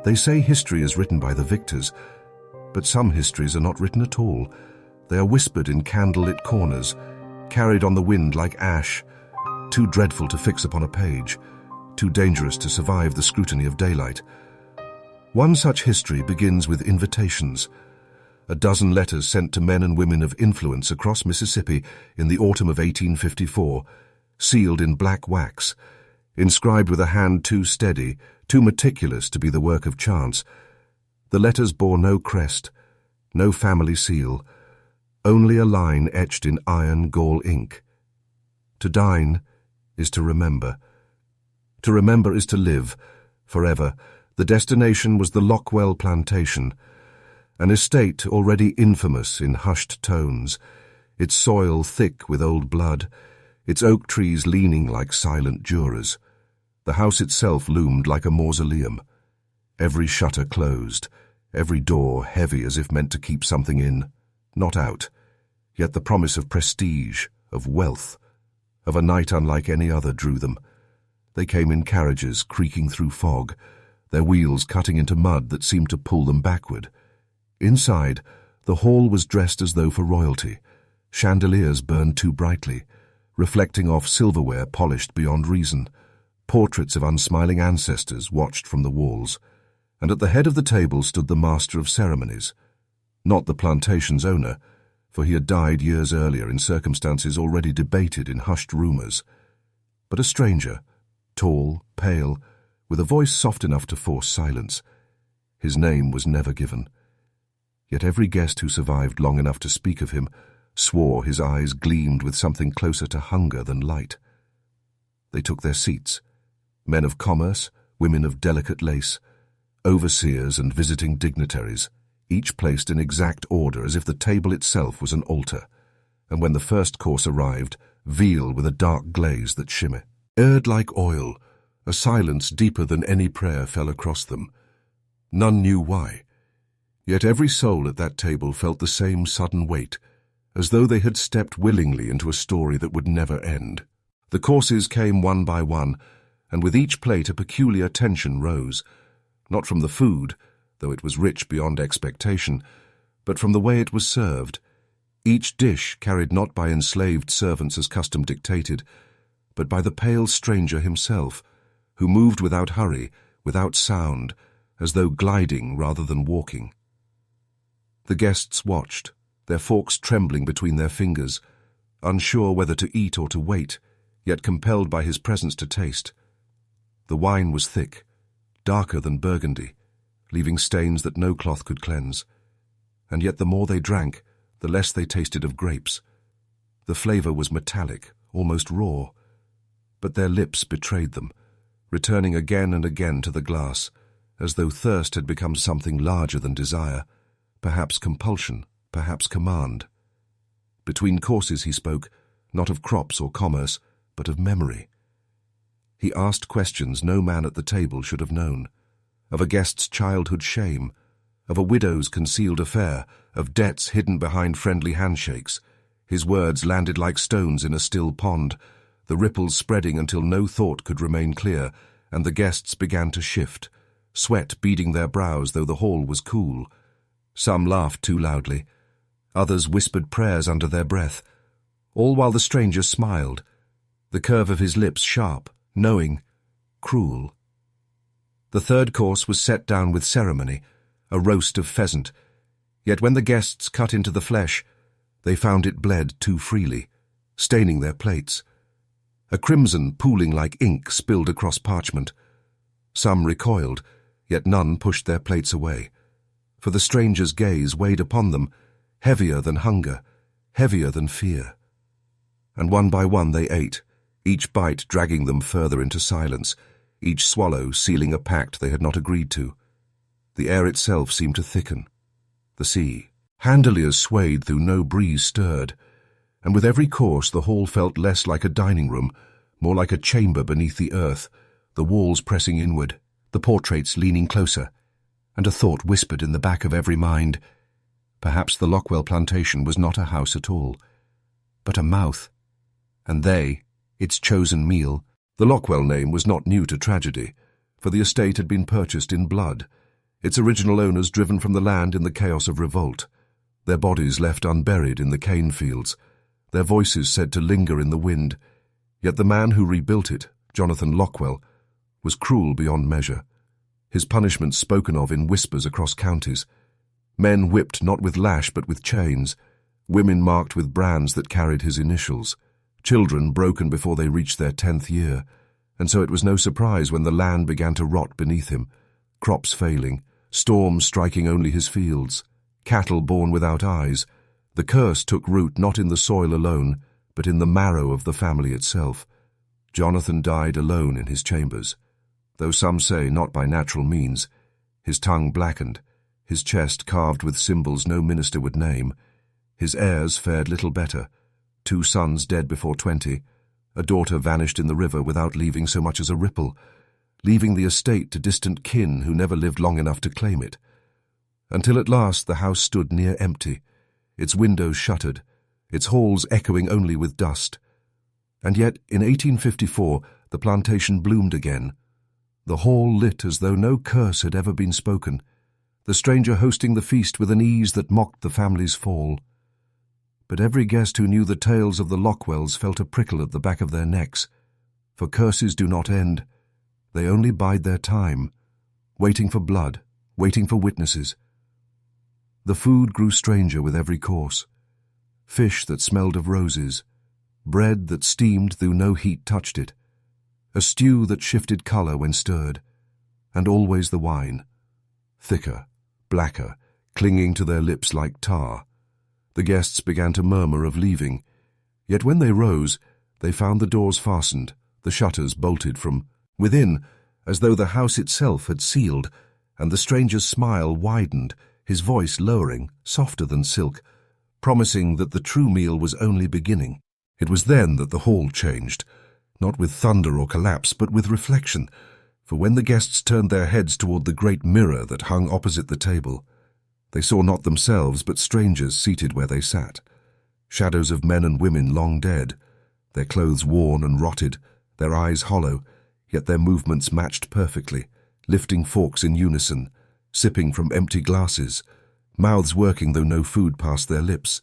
They say history is written by the victors, but some histories are not written at all. They are whispered in candlelit corners, carried on the wind like ash, too dreadful to fix upon a page, too dangerous to survive the scrutiny of daylight. One such history begins with invitations. A dozen letters sent to men and women of influence across Mississippi in the autumn of 1854, sealed in black wax, inscribed with a hand too steady, too meticulous to be the work of chance. The letters bore no crest, no family seal, only a line etched in iron gall ink. To dine is to remember. To remember is to live, forever. The destination was the Lockwell Plantation, an estate already infamous in hushed tones, its soil thick with old blood, its oak trees leaning like silent jurors. The house itself loomed like a mausoleum, every shutter closed, every door heavy as if meant to keep something in, not out, yet the promise of prestige, of wealth, of a night unlike any other drew them. They came in carriages creaking through fog, their wheels cutting into mud that seemed to pull them backward. Inside, the hall was dressed as though for royalty. Chandeliers burned too brightly, reflecting off silverware polished beyond reason. Portraits of unsmiling ancestors watched from the walls, and at the head of the table stood the master of ceremonies. Not the plantation's owner, for he had died years earlier in circumstances already debated in hushed rumors, but a stranger, tall, pale, with a voice soft enough to force silence. His name was never given. Yet every guest who survived long enough to speak of him swore his eyes gleamed with something closer to hunger than light. They took their seats, men of commerce, women of delicate lace, overseers and visiting dignitaries, each placed in exact order as if the table itself was an altar, and when the first course arrived, veal with a dark glaze that shimmered. Aired like oil, a silence deeper than any prayer fell across them. None knew why, yet every soul at that table felt the same sudden weight, as though they had stepped willingly into a story that would never end. The courses came one by one, and with each plate a peculiar tension rose, not from the food, though it was rich beyond expectation, but from the way it was served. Each dish carried not by enslaved servants as custom dictated, but by the pale stranger himself, who moved without hurry, without sound, as though gliding rather than walking. The guests watched, their forks trembling between their fingers, unsure whether to eat or to wait, yet compelled by his presence to taste. The wine was thick, darker than burgundy, leaving stains that no cloth could cleanse, and yet the more they drank, the less they tasted of grapes. The flavor was metallic, almost raw, but their lips betrayed them, returning again and again to the glass, as though thirst had become something larger than desire, perhaps compulsion, perhaps command. Between courses he spoke, not of crops or commerce, but of memory. He asked questions no man at the table should have known, of a guest's childhood shame, of a widow's concealed affair, of debts hidden behind friendly handshakes. His words landed like stones in a still pond, the ripples spreading until no thought could remain clear, and the guests began to shift, sweat beading their brows though the hall was cool. Some laughed too loudly, others whispered prayers under their breath, all while the stranger smiled, the curve of his lips sharp, knowing, cruel. The third course was set down with ceremony, a roast of pheasant, yet when the guests cut into the flesh, they found it bled too freely, staining their plates. A crimson pooling like ink spilled across parchment. Some recoiled, yet none pushed their plates away, for the stranger's gaze weighed upon them, heavier than hunger, heavier than fear. And one by one they ate, each bite dragging them further into silence, each swallow sealing a pact they had not agreed to. The air itself seemed to thicken. The sea. Handeliers swayed though no breeze stirred, and with every course the hall felt less like a dining room, more like a chamber beneath the earth, the walls pressing inward, the portraits leaning closer, and a thought whispered in the back of every mind. Perhaps the Lockwell plantation was not a house at all, but a mouth, and they, its chosen meal. The Lockwell name was not new to tragedy. for the estate had been purchased in blood, its original owners driven from the land in the chaos of revolt, their bodies left unburied in the cane fields, their voices said to linger in the wind. Yet the man who rebuilt it, Jonathan Lockwell, was cruel beyond measure, his punishment spoken of in whispers across counties. Men whipped not with lash but with chains, women marked with brands that carried his initials, children broken before they reached their 10th year, and so it was no surprise when the land began to rot beneath him, crops failing, storms striking only his fields, cattle born without eyes. The curse took root not in the soil alone, but in the marrow of the family itself. Jonathan died alone in his chambers, though some say not by natural means, his tongue blackened, his chest carved with symbols no minister would name. His heirs fared little better, 2 sons dead before 20, a daughter vanished in the river without leaving so much as a ripple, leaving the estate to distant kin who never lived long enough to claim it. Until at last the house stood near empty, its windows shuttered, its halls echoing only with dust. And yet, in 1854, the plantation bloomed again, the hall lit as though no curse had ever been spoken, the stranger hosting the feast with an ease that mocked the family's fall. But every guest who knew the tales of the Lockwells felt a prickle at the back of their necks, for curses do not end, they only bide their time, waiting for blood, waiting for witnesses. The food grew stranger with every course. Fish that smelled of roses, bread that steamed though no heat touched it, a stew that shifted colour when stirred, and always the wine, thicker, blacker, clinging to their lips like tar. The guests began to murmur of leaving, yet when they rose, they found the doors fastened, the shutters bolted from within, as though the house itself had sealed, and the stranger's smile widened, his voice lowering, softer than silk, promising that the true meal was only beginning. It was then that the hall changed, not with thunder or collapse, but with reflection, for when the guests turned their heads toward the great mirror that hung opposite the table, they saw not themselves but strangers seated where they sat, shadows of men and women long dead, their clothes worn and rotted, their eyes hollow, yet their movements matched perfectly, lifting forks in unison, sipping from empty glasses, mouths working though no food passed their lips.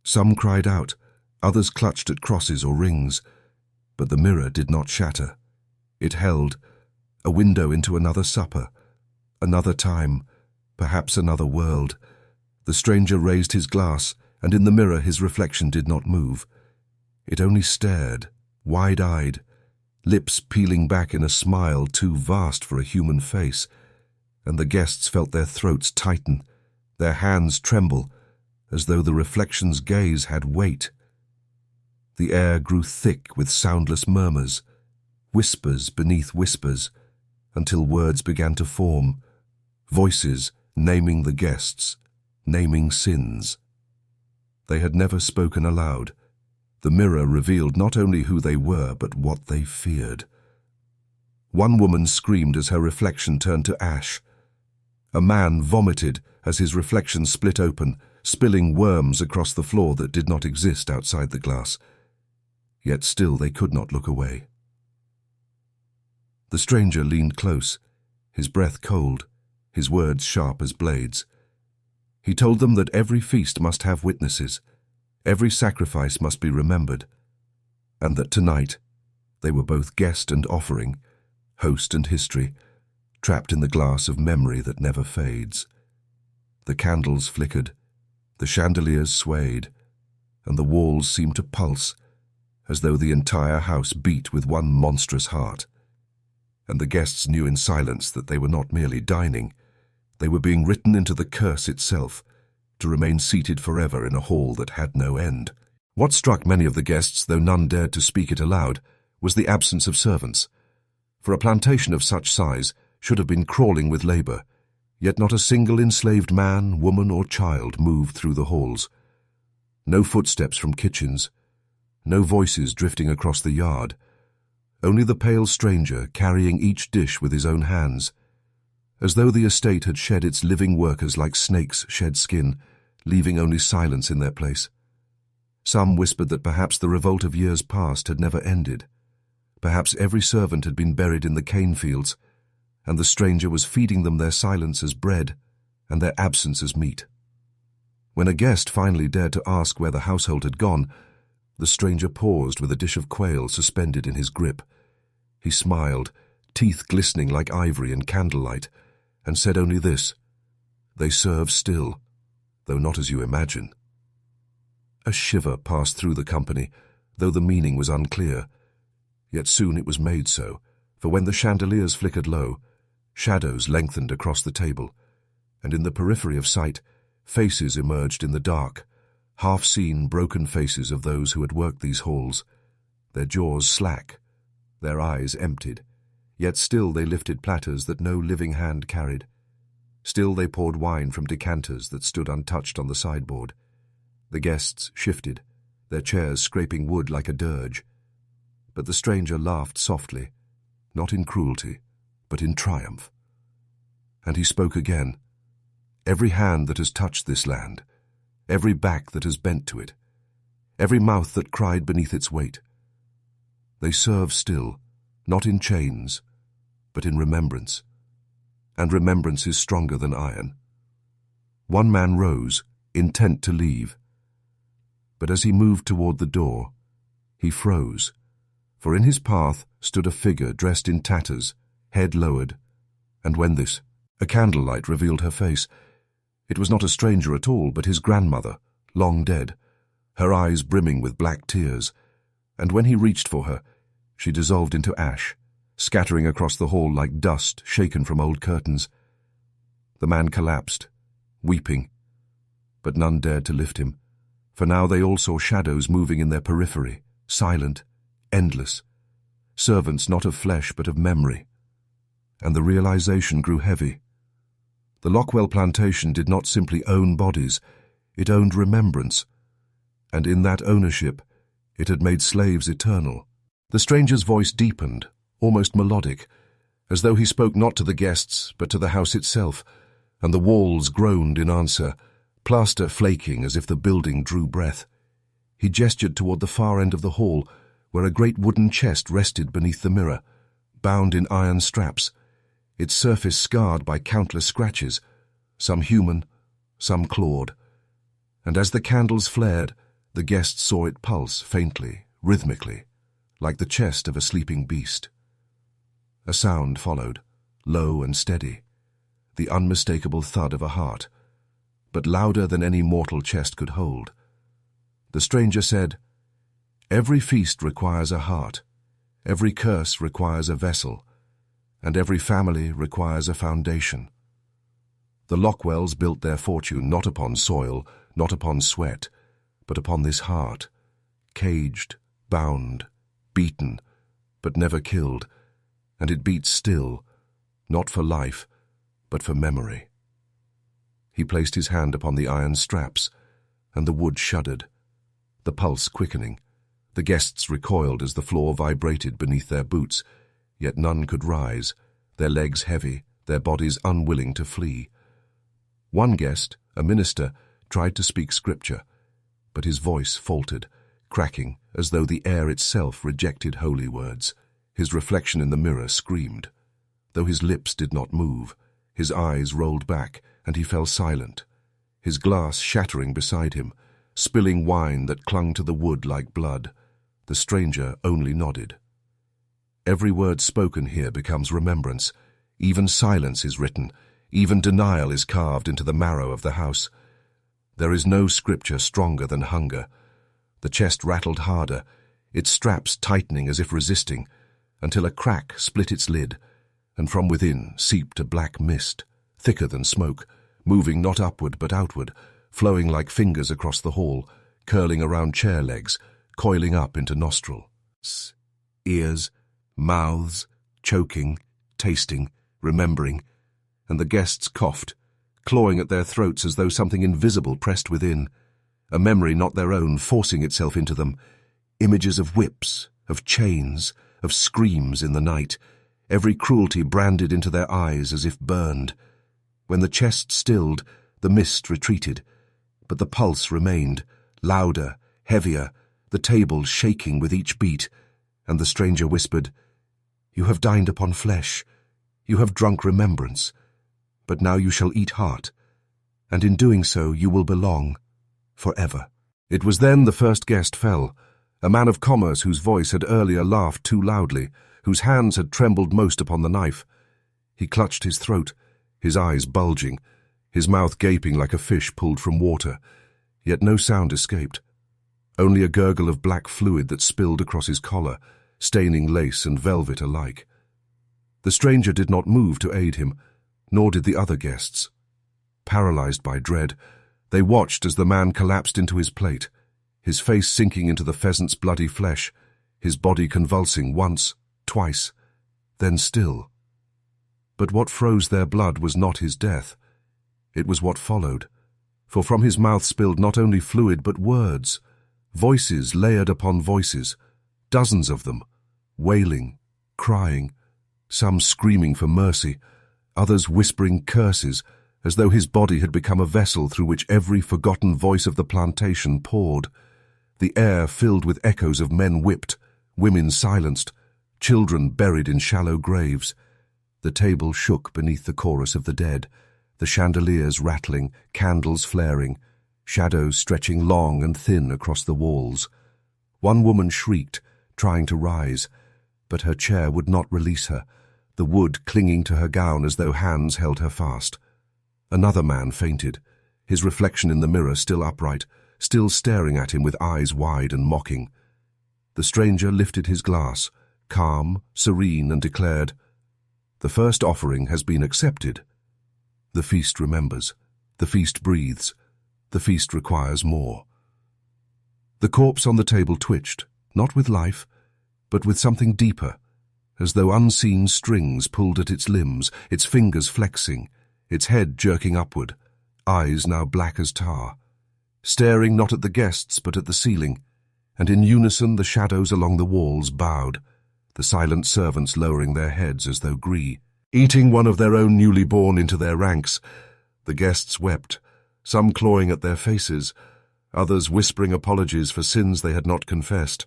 Some cried out, others clutched at crosses or rings, but the mirror did not shatter. It held a window into another supper, another time, perhaps another world. The stranger raised his glass, and in the mirror his reflection did not move. It only stared, wide-eyed, lips peeling back in a smile too vast for a human face, and the guests felt their throats tighten, their hands tremble, as though the reflection's gaze had weight. The air grew thick with soundless murmurs, whispers beneath whispers, until words began to form, voices naming the guests, naming sins. They had never spoken aloud. The mirror revealed not only who they were, but what they feared. One woman screamed as her reflection turned to ash. A man vomited as his reflection split open, spilling worms across the floor that did not exist outside the glass. Yet still they could not look away. The stranger leaned close, his breath cold, his words sharp as blades. He told them that every feast must have witnesses, every sacrifice must be remembered, and that tonight they were both guest and offering, host and history, trapped in the glass of memory that never fades. The candles flickered, the chandeliers swayed, and the walls seemed to pulse, as though the entire house beat with one monstrous heart. And the guests knew in silence that they were not merely dining, they were being written into the curse itself, to remain seated forever in a hall that had no end. What struck many of the guests, though none dared to speak it aloud, was the absence of servants. For a plantation of such size should have been crawling with labor, yet not a single enslaved man, woman, or child moved through the halls. No footsteps from kitchens, no voices drifting across the yard, only the pale stranger carrying each dish with his own hands, as though the estate had shed its living workers like snakes shed skin, leaving only silence in their place. Some whispered that perhaps the revolt of years past had never ended. Perhaps every servant had been buried in the cane fields, and the stranger was feeding them their silence as bread and their absence as meat. When a guest finally dared to ask where the household had gone, the stranger paused with a dish of quail suspended in his grip. He smiled, teeth glistening like ivory in candlelight, and said only this: "They serve still, though not as you imagine." A shiver passed through the company, though the meaning was unclear. Yet soon it was made so, for when the chandeliers flickered low, shadows lengthened across the table, and in the periphery of sight, faces emerged in the dark, half-seen broken faces of those who had worked these halls, their jaws slack, their eyes emptied, yet still they lifted platters that no living hand carried. Still they poured wine from decanters that stood untouched on the sideboard. The guests shifted, their chairs scraping wood like a dirge. But the stranger laughed softly, not in cruelty, but in triumph. And he spoke again. "Every hand that has touched this land, every back that has bent to it, every mouth that cried beneath its weight, they serve still, not in chains, but in remembrance. And remembrance is stronger than iron." One man rose, intent to leave. But as he moved toward the door, he froze, for in his path stood a figure dressed in tatters, head lowered. And when this, a candlelight revealed her face. It was not a stranger at all, but his grandmother, long dead, her eyes brimming with black tears, and when he reached for her, she dissolved into ash, scattering across the hall like dust shaken from old curtains. The man collapsed, weeping, but none dared to lift him, for now they all saw shadows moving in their periphery, silent, endless, servants not of flesh but of memory. And the realization grew heavy. The Lockwell plantation did not simply own bodies, it owned remembrance, and in that ownership it had made slaves eternal. The stranger's voice deepened, almost melodic, as though he spoke not to the guests but to the house itself, and the walls groaned in answer, plaster flaking as if the building drew breath. He gestured toward the far end of the hall, where a great wooden chest rested beneath the mirror, bound in iron straps, its surface scarred by countless scratches, some human, some clawed. And as the candles flared, the guests saw it pulse faintly, rhythmically, like the chest of a sleeping beast. A sound followed, low and steady, the unmistakable thud of a heart, but louder than any mortal chest could hold. The stranger said, "Every feast requires a heart, every curse requires a vessel, and every family requires a foundation." The Lockwells built their fortune not upon soil, not upon sweat, but upon this heart, caged, bound, beaten, but never killed, and it beats still, not for life, but for memory. He placed his hand upon the iron straps, and the wood shuddered, the pulse quickening. The guests recoiled as the floor vibrated beneath their boots, yet none could rise, their legs heavy, their bodies unwilling to flee. One guest, a minister, tried to speak scripture, but his voice faltered, cracking as though the air itself rejected holy words. His reflection in the mirror screamed. Though his lips did not move, his eyes rolled back, and he fell silent, his glass shattering beside him, spilling wine that clung to the wood like blood. The stranger only nodded. Every word spoken here becomes remembrance. Even silence is written. Even denial is carved into the marrow of the house. There is no scripture stronger than hunger. The chest rattled harder, its straps tightening as if resisting, until a crack split its lid, and from within seeped a black mist, thicker than smoke, moving not upward but outward, flowing like fingers across the hall, curling around chair legs, coiling up into nostrils, ears, mouths, choking, tasting, remembering, and the guests coughed, clawing at their throats as though something invisible pressed within, a memory not their own forcing itself into them, images of whips, of chains, of screams in the night, every cruelty branded into their eyes as if burned. When the chest stilled, the mist retreated, but the pulse remained, louder, heavier, the table shaking with each beat, and the stranger whispered, "You have dined upon flesh. You have drunk remembrance, but now you shall eat heart, and in doing so you will belong forever." It was then the first guest fell, a man of commerce whose voice had earlier laughed too loudly, whose hands had trembled most upon the knife. He clutched his throat, his eyes bulging, his mouth gaping like a fish pulled from water, yet no sound escaped. Only a gurgle of black fluid that spilled across his collar, staining lace and velvet alike. The stranger did not move to aid him, nor did the other guests. Paralyzed by dread, they watched as the man collapsed into his plate, his face sinking into the pheasant's bloody flesh, his body convulsing once, twice, then still. But what froze their blood was not his death. It was what followed, for from his mouth spilled not only fluid but words, voices layered upon voices, dozens of them, wailing, crying, some screaming for mercy, others whispering curses, as though his body had become a vessel through which every forgotten voice of the plantation poured. The air filled with echoes of men whipped, women silenced, children buried in shallow graves. The table shook beneath the chorus of the dead, the chandeliers rattling, candles flaring, shadows stretching long and thin across the walls. One woman shrieked, trying to rise, but her chair would not release her, the wood clinging to her gown as though hands held her fast. Another man fainted, his reflection in the mirror still upright, still staring at him with eyes wide and mocking. The stranger lifted his glass, calm, serene, and declared, "The first offering has been accepted. The feast remembers, the feast breathes, the feast requires more." The corpse on the table twitched, not with life, but with something deeper, as though unseen strings pulled at its limbs, its fingers flexing, its head jerking upward, eyes now black as tar, staring not at the guests but at the ceiling, and in unison the shadows along the walls bowed, the silent servants lowering their heads as though eating one of their own newly born into their ranks. The guests wept, some clawing at their faces, others whispering apologies for sins they had not confessed,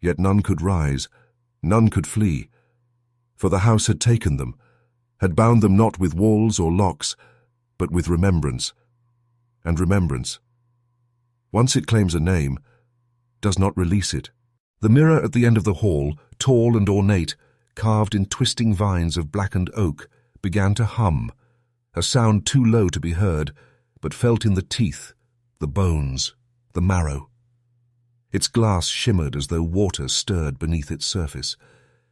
yet none could rise, none could flee, for the house had taken them, had bound them not with walls or locks, but with remembrance. And remembrance, once it claims a name, does not release it. The mirror at the end of the hall, tall and ornate, carved in twisting vines of blackened oak, began to hum, a sound too low to be heard, but felt in the teeth, the bones, the marrow. Its glass shimmered as though water stirred beneath its surface,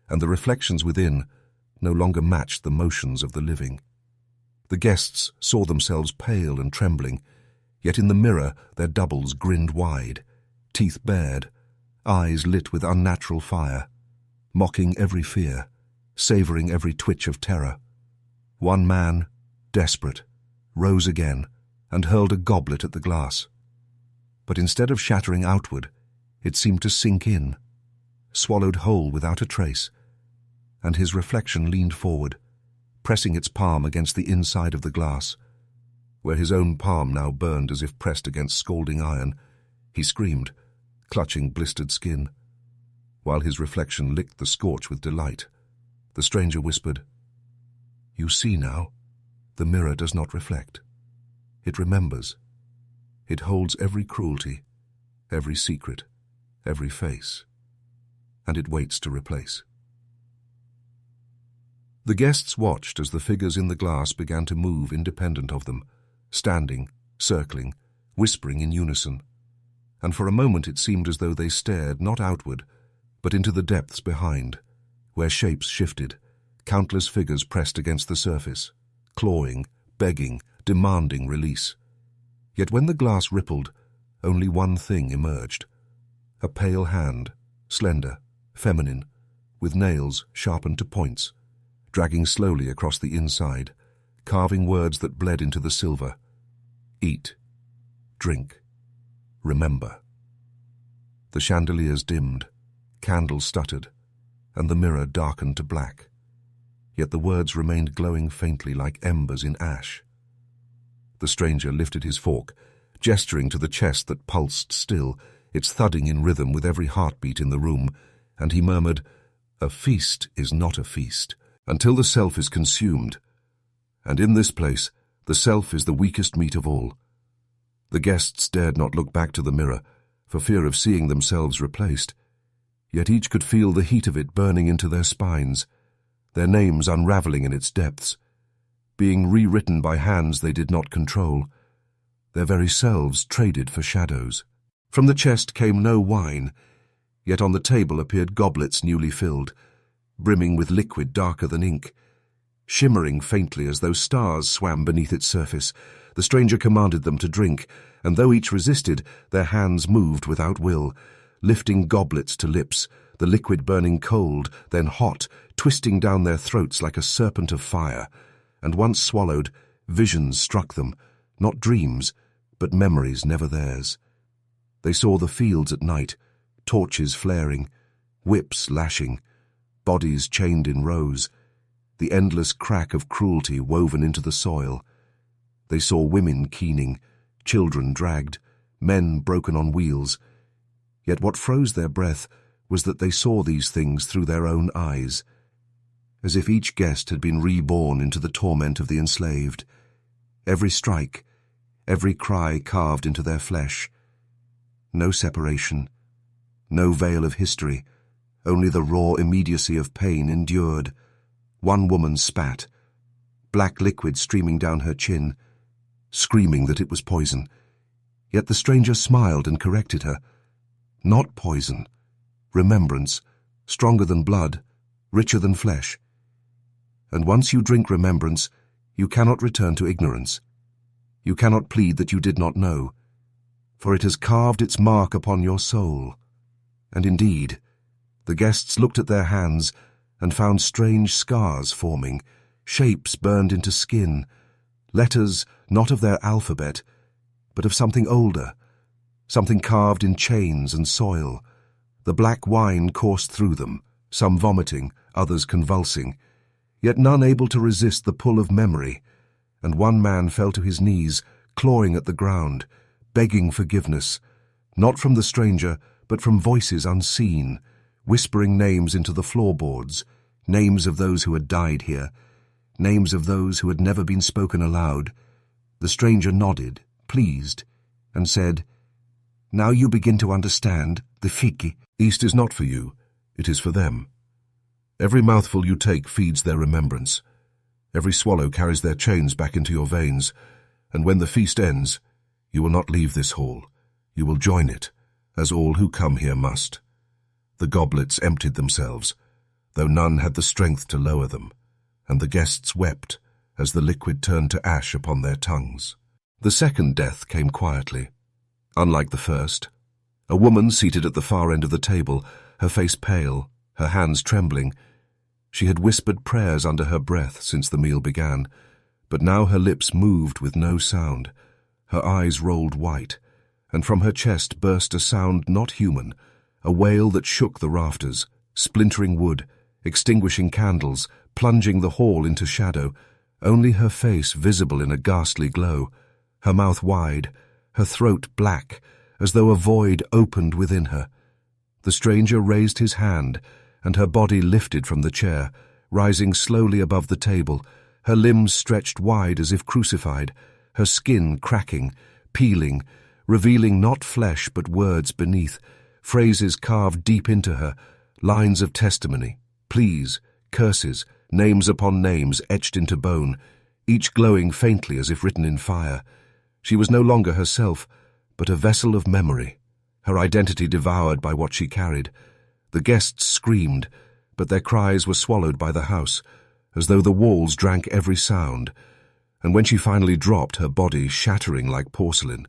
and the reflections within no longer matched the motions of the living. The guests saw themselves pale and trembling, yet in the mirror their doubles grinned wide, teeth bared, eyes lit with unnatural fire, mocking every fear, savoring every twitch of terror. One man, desperate, rose again and hurled a goblet at the glass. But instead of shattering outward, it seemed to sink in, swallowed whole without a trace, and his reflection leaned forward, pressing its palm against the inside of the glass. Where his own palm now burned as if pressed against scalding iron, he screamed, clutching blistered skin. While his reflection licked the scorch with delight, the stranger whispered, "You see now, the mirror does not reflect. It remembers. It holds every cruelty, every secret, every face, and it waits to replace." The guests watched as the figures in the glass began to move independent of them, standing, circling, whispering in unison, and for a moment it seemed as though they stared not outward, but into the depths behind, where shapes shifted, countless figures pressed against the surface, clawing, begging, demanding release. Yet when the glass rippled, only one thing emerged: a pale hand, slender, feminine, with nails sharpened to points, dragging slowly across the inside, carving words that bled into the silver. Eat, drink, remember. The chandeliers dimmed, candles stuttered, and the mirror darkened to black. Yet the words remained glowing faintly like embers in ash. The stranger lifted his fork, gesturing to the chest that pulsed still, its thudding in rhythm with every heartbeat in the room, and he murmured, "A feast is not a feast until the self is consumed. And in this place, the self is the weakest meat of all. The guests dared not look back to the mirror, for fear of seeing themselves replaced. Yet each could feel the heat of it burning into their spines, their names unraveling in its depths, being rewritten by hands they did not control, their very selves traded for shadows. From the chest came no wine, yet on the table appeared goblets newly filled, brimming with liquid darker than ink. Shimmering faintly as though stars swam beneath its surface, the stranger commanded them to drink, and though each resisted, their hands moved without will, lifting goblets to lips, the liquid burning cold, then hot, twisting down their throats like a serpent of fire. And once swallowed, visions struck them, not dreams, but memories never theirs. They saw the fields at night, torches flaring, whips lashing, bodies chained in rows, the endless crack of cruelty woven into the soil. They saw women keening, children dragged, men broken on wheels. Yet what froze their breath was that they saw these things through their own eyes, as if each guest had been reborn into the torment of the enslaved. Every strike, every cry carved into their flesh. No separation, no veil of history, only the raw immediacy of pain endured. One woman spat, black liquid streaming down her chin, screaming that it was poison. Yet the stranger smiled and corrected her. Not poison, remembrance, stronger than blood, richer than flesh. And once you drink remembrance, you cannot return to ignorance. You cannot plead that you did not know, for it has carved its mark upon your soul. And indeed, the guests looked at their hands and found strange scars forming, shapes burned into skin, letters not of their alphabet, but of something older, something carved in chains and soil. The black wine coursed through them, some vomiting, others convulsing, yet none able to resist the pull of memory, and one man fell to his knees, clawing at the ground, begging forgiveness, not from the stranger, but from voices unseen, whispering names into the floorboards, names of those who had died here, names of those who had never been spoken aloud. The stranger nodded, pleased, and said, "Now you begin to understand, the fiki." East is not for you, it is for them. Every mouthful you take feeds their remembrance. Every swallow carries their chains back into your veins, and when the feast ends, you will not leave this hall. You will join it, as all who come here must. The goblets emptied themselves, though none had the strength to lower them, and the guests wept as the liquid turned to ash upon their tongues. The second death came quietly. Unlike the first, a woman seated at the far end of the table, her face pale, her hands trembling. She had whispered prayers under her breath since the meal began, but now her lips moved with no sound. Her eyes rolled white, and from her chest burst a sound not human, a wail that shook the rafters, splintering wood, extinguishing candles, plunging the hall into shadow, only her face visible in a ghastly glow, her mouth wide, her throat black, as though a void opened within her. The stranger raised his hand, and her body lifted from the chair, rising slowly above the table, her limbs stretched wide as if crucified, her skin cracking, peeling, revealing not flesh but words beneath, phrases carved deep into her, lines of testimony, pleas, curses, names upon names etched into bone, each glowing faintly as if written in fire. She was no longer herself, but a vessel of memory, her identity devoured by what she carried. The guests screamed, but their cries were swallowed by the house, as though the walls drank every sound, and when she finally dropped, her body shattering like porcelain,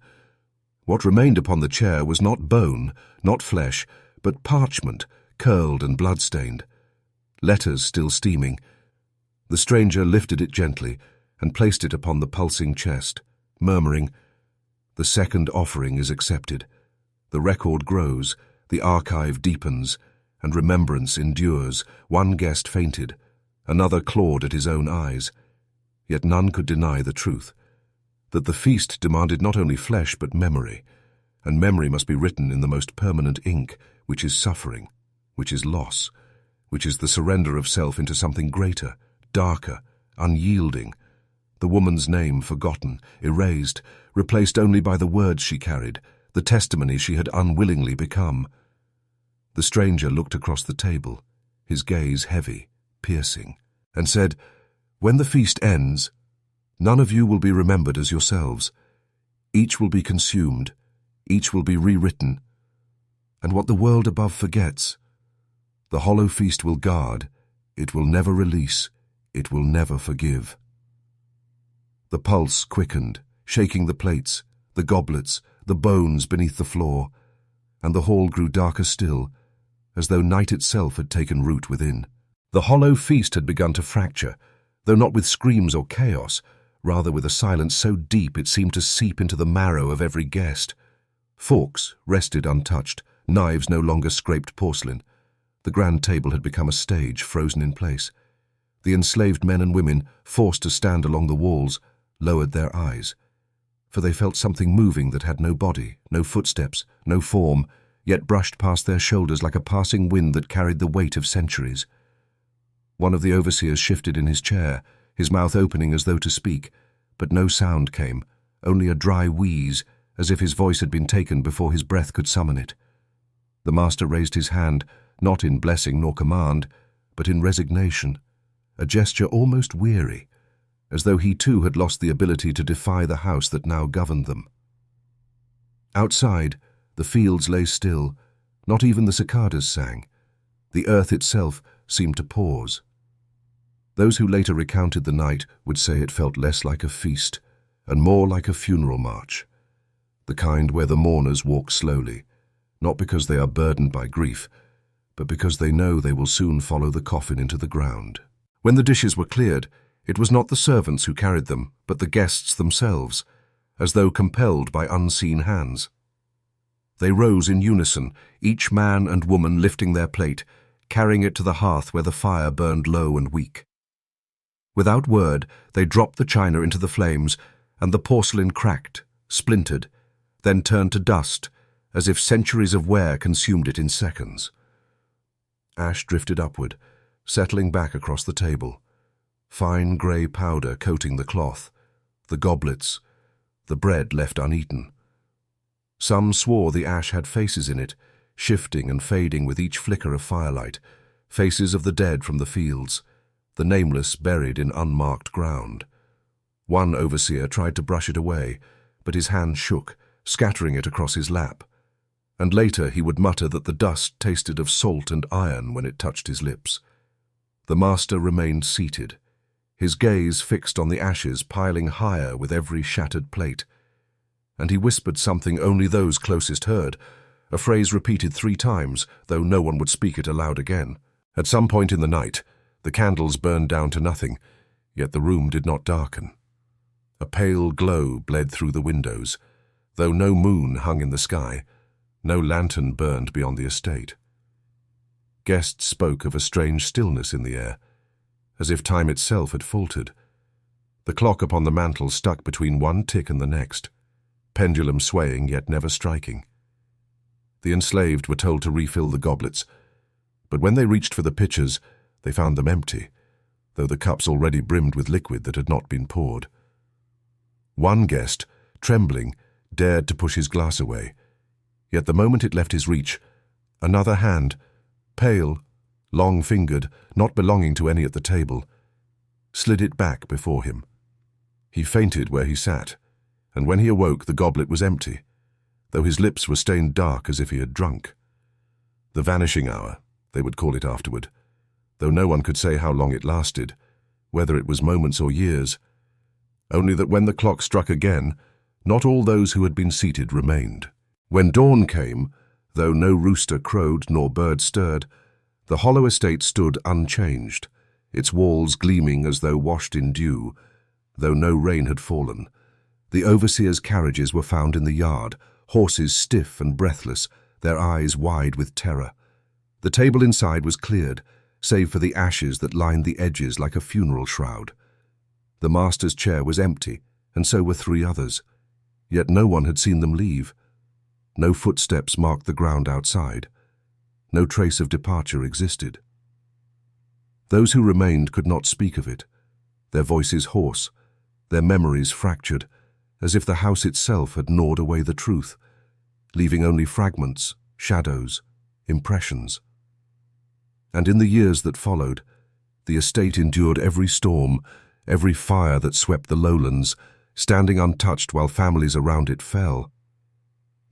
what remained upon the chair was not bone, not flesh, but parchment, curled and blood-stained. Letters still steaming. The stranger lifted it gently and placed it upon the pulsing chest, murmuring, "The second offering is accepted. The record grows, the archive deepens, and remembrance endures." One guest fainted, another clawed at his own eyes. Yet none could deny the truth, that the feast demanded not only flesh but memory, and memory must be written in the most permanent ink, which is suffering, which is loss, which is the surrender of self into something greater, darker, unyielding. The woman's name forgotten, erased, replaced only by the words she carried, the testimony she had unwillingly become. The stranger looked across the table, his gaze heavy, piercing, and said, "When the feast ends, none of you will be remembered as yourselves. Each will be consumed, each will be rewritten. And what the world above forgets, the hollow feast will guard, it will never release, it will never forgive." The pulse quickened, shaking the plates, the goblets, the bones beneath the floor, and the hall grew darker still, as though night itself had taken root within. The hollow feast had begun to fracture, though not with screams or chaos, rather with a silence so deep it seemed to seep into the marrow of every guest. Forks rested untouched, knives no longer scraped porcelain. The grand table had become a stage, frozen in place. The enslaved men and women, forced to stand along the walls, lowered their eyes, for they felt something moving that had no body, no footsteps, no form, yet brushed past their shoulders like a passing wind that carried the weight of centuries. One of the overseers shifted in his chair, his mouth opening as though to speak, but no sound came, only a dry wheeze, as if his voice had been taken before his breath could summon it. The master raised his hand, not in blessing nor command, but in resignation, a gesture almost weary, as though he too had lost the ability to defy the house that now governed them. Outside, the fields lay still, not even the cicadas sang. The earth itself seemed to pause. Those who later recounted the night would say it felt less like a feast and more like a funeral march, the kind where the mourners walk slowly, not because they are burdened by grief, but because they know they will soon follow the coffin into the ground. When the dishes were cleared, it was not the servants who carried them, but the guests themselves, as though compelled by unseen hands. They rose in unison, each man and woman lifting their plate, carrying it to the hearth where the fire burned low and weak. Without word, they dropped the china into the flames, and the porcelain cracked, splintered, then turned to dust, as if centuries of wear consumed it in seconds. Ash drifted upward, settling back across the table, fine grey powder coating the cloth, the goblets, the bread left uneaten. Some swore the ash had faces in it, shifting and fading with each flicker of firelight, faces of the dead from the fields, the nameless buried in unmarked ground. One overseer tried to brush it away, but his hand shook, scattering it across his lap, and later he would mutter that the dust tasted of salt and iron when it touched his lips. The master remained seated, his gaze fixed on the ashes piling higher with every shattered plate, and he whispered something only those closest heard, a phrase repeated 3 times, though no one would speak it aloud again. At some point in the night, the candles burned down to nothing, yet the room did not darken. A pale glow bled through the windows, though no moon hung in the sky, no lantern burned beyond the estate. Guests spoke of a strange stillness in the air, as if time itself had faltered. The clock upon the mantel stuck between one tick and the next, pendulum swaying yet never striking. The enslaved were told to refill the goblets, but when they reached for the pitchers, they found them empty, though the cups already brimmed with liquid that had not been poured. One guest, trembling, dared to push his glass away, yet the moment it left his reach, another hand, pale, long-fingered, not belonging to any at the table, slid it back before him. He fainted where he sat, and when he awoke the goblet was empty, though his lips were stained dark as if he had drunk. The vanishing hour, they would call it afterward, though no one could say how long it lasted, whether it was moments or years, only that when the clock struck again, not all those who had been seated remained. When dawn came, though no rooster crowed nor bird stirred, the hollow estate stood unchanged, its walls gleaming as though washed in dew, though no rain had fallen. The overseer's carriages were found in the yard, horses stiff and breathless, their eyes wide with terror. The table inside was cleared, save for the ashes that lined the edges like a funeral shroud. The master's chair was empty, and so were 3 others, yet no one had seen them leave. No footsteps marked the ground outside. No trace of departure existed. Those who remained could not speak of it, their voices hoarse, their memories fractured, as if the house itself had gnawed away the truth, leaving only fragments, shadows, impressions. And in the years that followed, the estate endured every storm, every fire that swept the lowlands, standing untouched while families around it fell.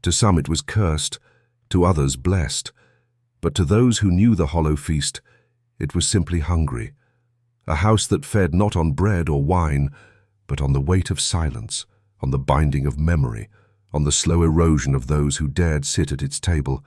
To some it was cursed, to others blessed, but to those who knew the hollow feast, it was simply hungry, a house that fed not on bread or wine, but on the weight of silence, on the binding of memory, on the slow erosion of those who dared sit at its table.